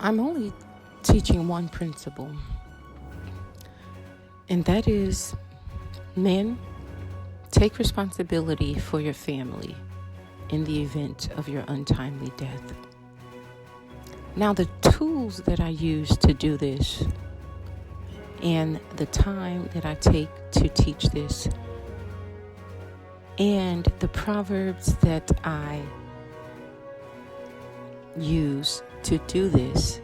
I'm only teaching one principle, and that is men, take responsibility for your family in the event of your untimely death. Now, the tools that I use to do this and the time that I take to teach this and the proverbs that I use to do this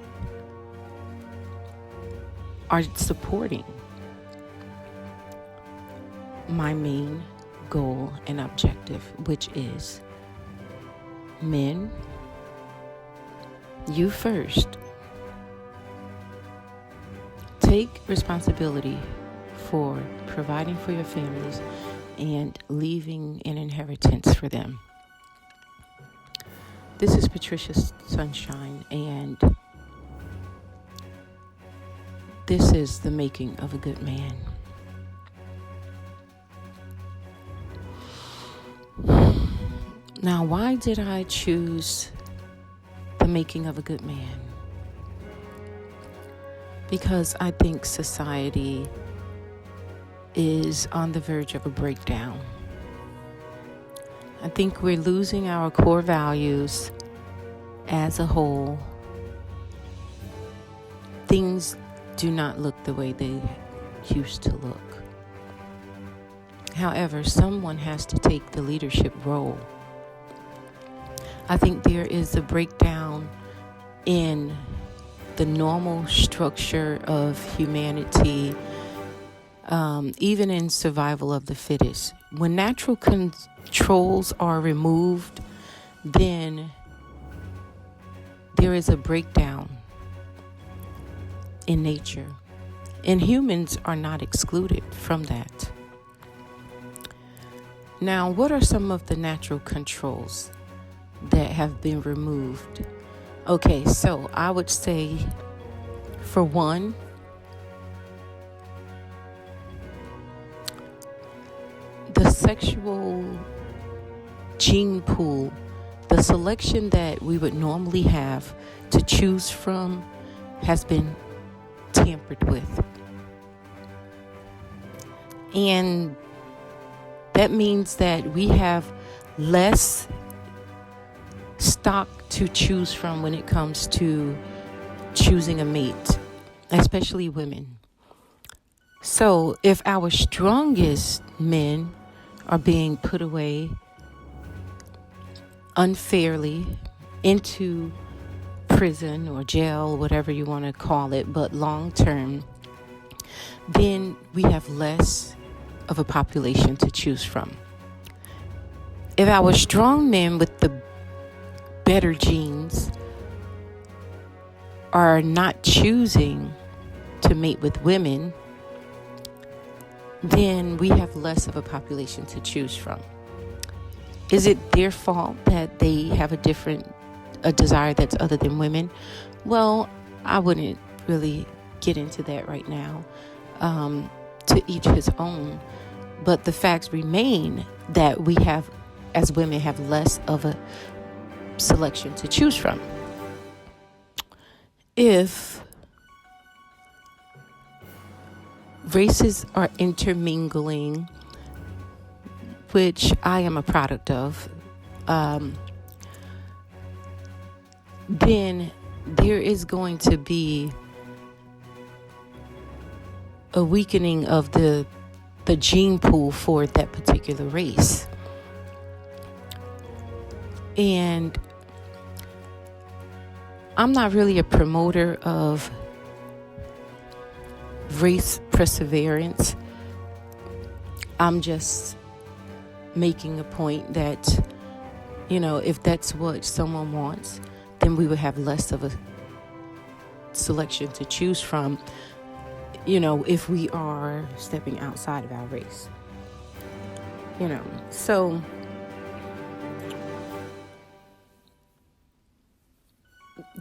are supporting my main goal and objective, which is men, you first. Take responsibility for providing for your families and leaving an inheritance for them. This is Patricia Sunshine, and this is the making of a good man. Now, why did I choose the making of a good man? Because I think society is on the verge of a breakdown. I think we're losing our core values as a whole. Things do not look the way they used to look. However, someone has to take the leadership role. I think there is a breakdown in the normal structure of humanity, even in survival of the fittest. When natural controls are removed, then there is a breakdown in nature. And humans are not excluded from that. Now, what are some of the natural controls that have been removed? Okay, so I would say, for one, the sexual gene pool, the selection that we would normally have to choose from, has been tampered with. And that means that we have less stock to choose from when it comes to choosing a mate, especially women. So if our strongest men are being put away unfairly into prison or jail, whatever you want to call it, but long term, then we have less of a population to choose from. If our strong men with the better genes are not choosing to mate with women, then we have less of a population to choose from. Is it their fault that they have a desire that's other than women? Well, I wouldn't really get into that right now. To each his own. But the facts remain that we have, as women, have less of a selection to choose from. If races are intermingling, which I am a product of, then there is going to be a weakening of the gene pool for that particular race. And I'm not really a promoter of race perseverance. I'm just making a point that, if that's what someone wants, then we would have less of a selection to choose from, if we are stepping outside of our race. So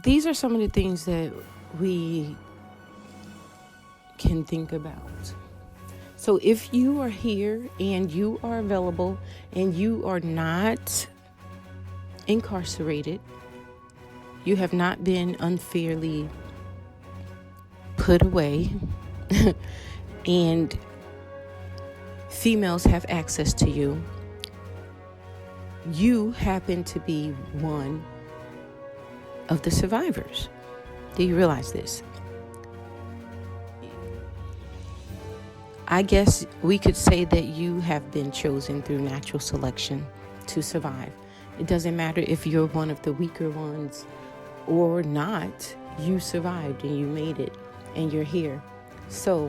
these are some of the things that we can think about. So if you are here and you are available and you are not incarcerated, You have not been unfairly put away. And females have access to you. You happen to be one of the survivors. Do you realize this? I guess we could say that you have been chosen through natural selection to survive. It doesn't matter if you're one of the weaker ones or not. You survived and you made it and you're here. So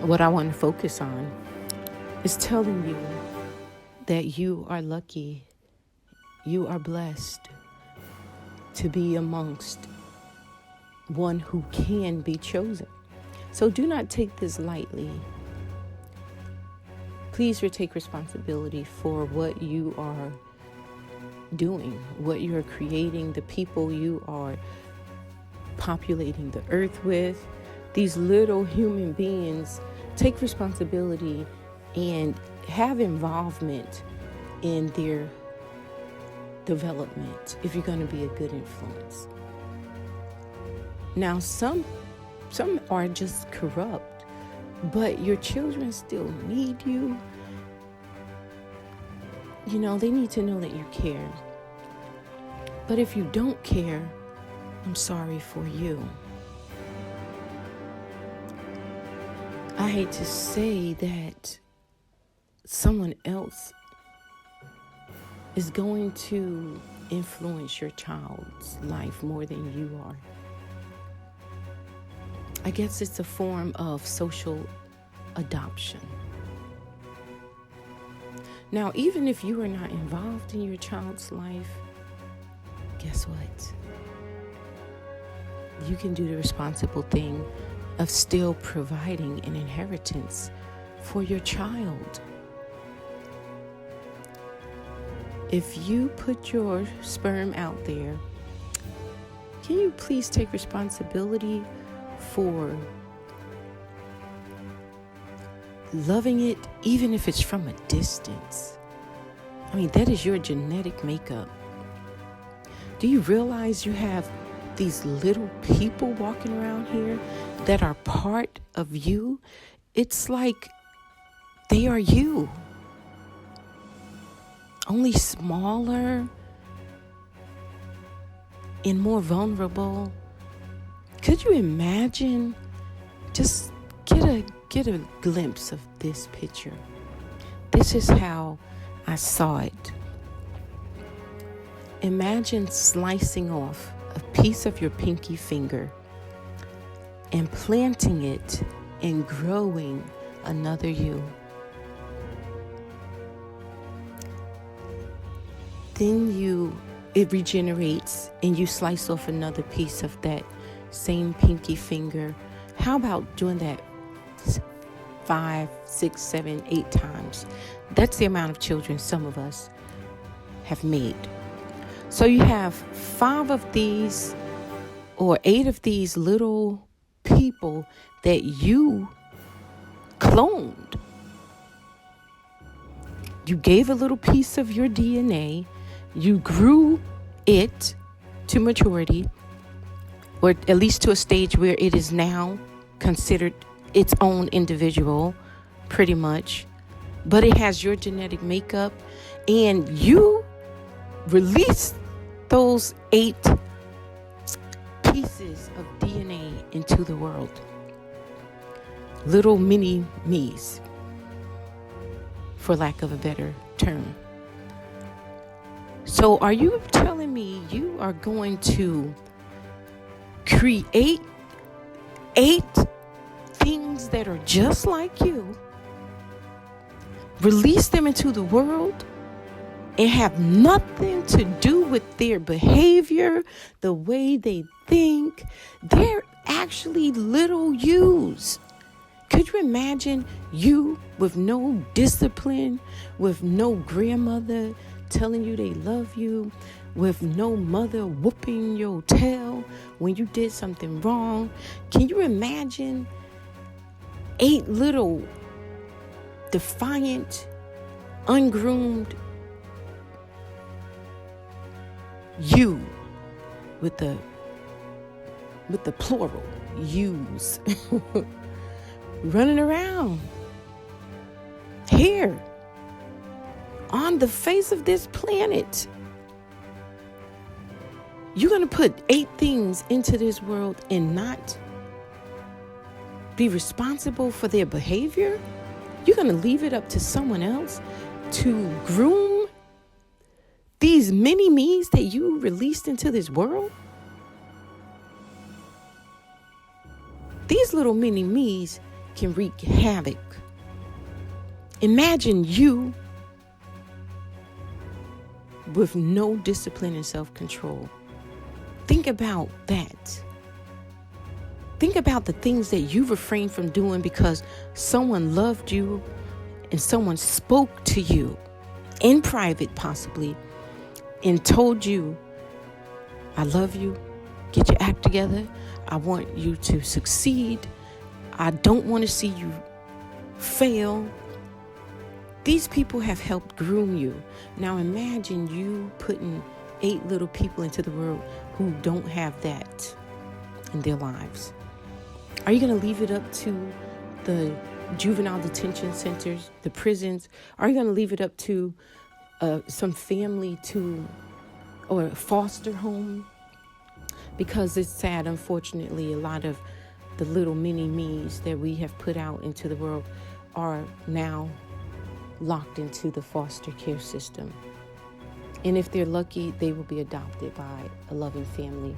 what I want to focus on is telling you that you are lucky, you are blessed to be amongst one who can be chosen. So do not take this lightly. Please take responsibility for what you are doing, what you are creating, the people you are populating the earth with. These little human beings, take responsibility and have involvement in their development if you're going to be a good influence. Now, some are just corrupt, but your children still need you. You know, they need to know that you care. But if you don't care, I'm sorry for you. I hate to say that someone else is going to influence your child's life more than you are. I guess it's a form of social adoption. Now, even if you are not involved in your child's life, guess what? You can do the responsible thing of still providing an inheritance for your child. If you put your sperm out there, can you please take responsibility for loving it, even if it's from a distance? I mean, that is your genetic makeup. Do you realize you have these little people walking around here that are part of you? It's like they are you, only smaller and more vulnerable. Could you imagine? Just get a glimpse of this picture. This is how I saw it. Imagine slicing off a piece of your pinky finger and planting it and growing another you. Then it regenerates and you slice off another piece of that same pinky finger. How about doing that 5, 6, 7, 8 times? That's the amount of children some of us have made. So you have 5 of these or 8 of these little people that you cloned. You gave a little piece of your DNA. You grew it to maturity, or at least to a stage where it is now considered its own individual, pretty much. But it has your genetic makeup, and you release those 8 pieces of DNA into the world. Little mini me's, for lack of a better term. So are you telling me you are going to create 8 things that are just like you, release them into the world, and have nothing to do with their behavior, the way they think? They're actually little yous. Could you imagine you with no discipline, with no grandmother telling you they love you, with no mother whooping your tail when you did something wrong? Can you imagine 8 little defiant, ungroomed you with the plural, yous, running around here on the face of this planet. You're going to put 8 things into this world and not be responsible for their behavior? You're going to leave it up to someone else to groom these mini me's that you released into this world? These little mini me's can wreak havoc. Imagine you with no discipline and self-control. Think about that. Think about the things that you refrained from doing because someone loved you and someone spoke to you in private possibly and told you, I love you, get your act together, I want you to succeed, I don't want to see you fail. These people have helped groom you. Now imagine you putting 8 little people into the world who don't have that in their lives. Are you going to leave it up to the juvenile detention centers, the prisons? Are you going to leave it up to some family or a foster home? Because it's sad, unfortunately, a lot of the little mini me's that we have put out into the world are now locked into the foster care system. And if they're lucky, they will be adopted by a loving family.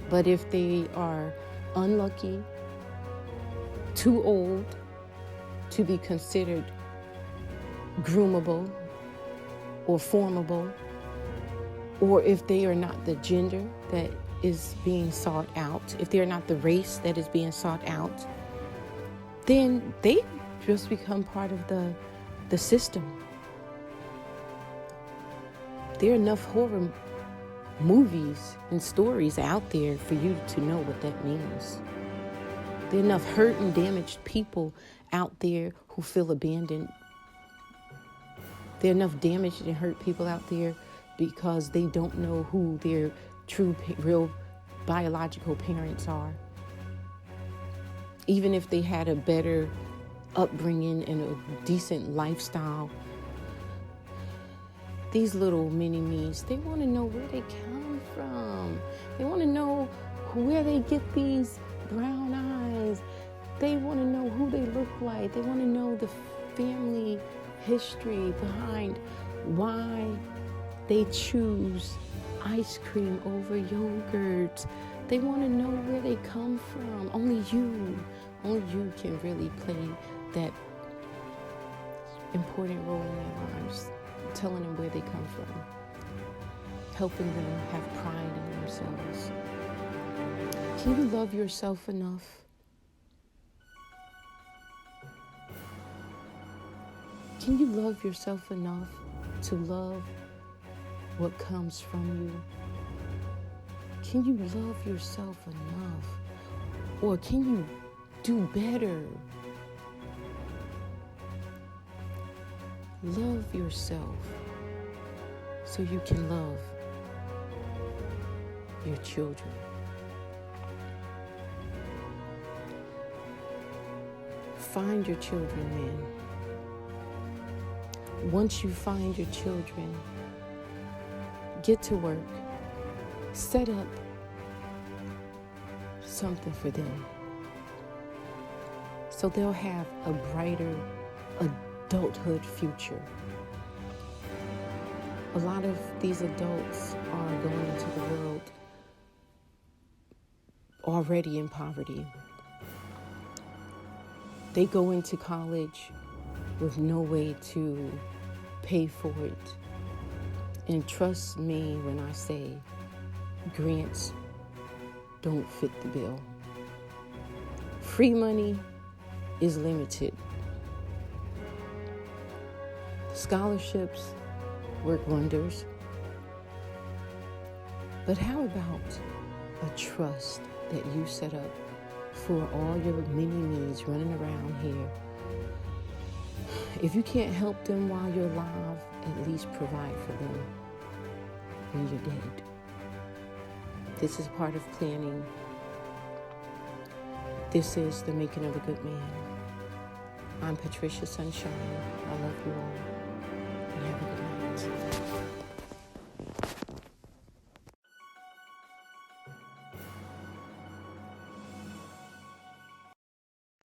But if they are unlucky, too old to be considered groomable or formable, or if they are not the gender that is being sought out, if they're not the race that is being sought out, then they just become part of the system. There are enough horror movies and stories out there for you to know what that means. There are enough hurt and damaged people out there who feel abandoned. There are enough damaged and hurt people out there because they don't know who their true, real biological parents are. Even if they had a better upbringing and a decent lifestyle, these little mini-me's, they want to know where they come from. They want to know where they get these brown eyes. They want to know who they look like. They want to know the family history behind why they choose ice cream over yogurt. They want to know where they come from. Only you can really play that important role in their lives, telling them where they come from, helping them have pride in themselves. Can you love yourself enough? Can you love yourself enough to love what comes from you? Can you love yourself enough? Or can you do better? Love yourself so you can love your children. Find your children, man. Once you find your children, get to work. Set up something for them so they'll have a brighter adulthood future. A lot of these adults are going into the world already in poverty. They go into college with no way to pay for it. And trust me when I say grants don't fit the bill. Free money is limited. Scholarships work wonders. But how about a trust that you set up for all your mini-me's running around here? If you can't help them while you're alive, at least provide for them when you're dead. This is part of planning. This is the making of a good man. I'm Patricia Sunshine. I love you all.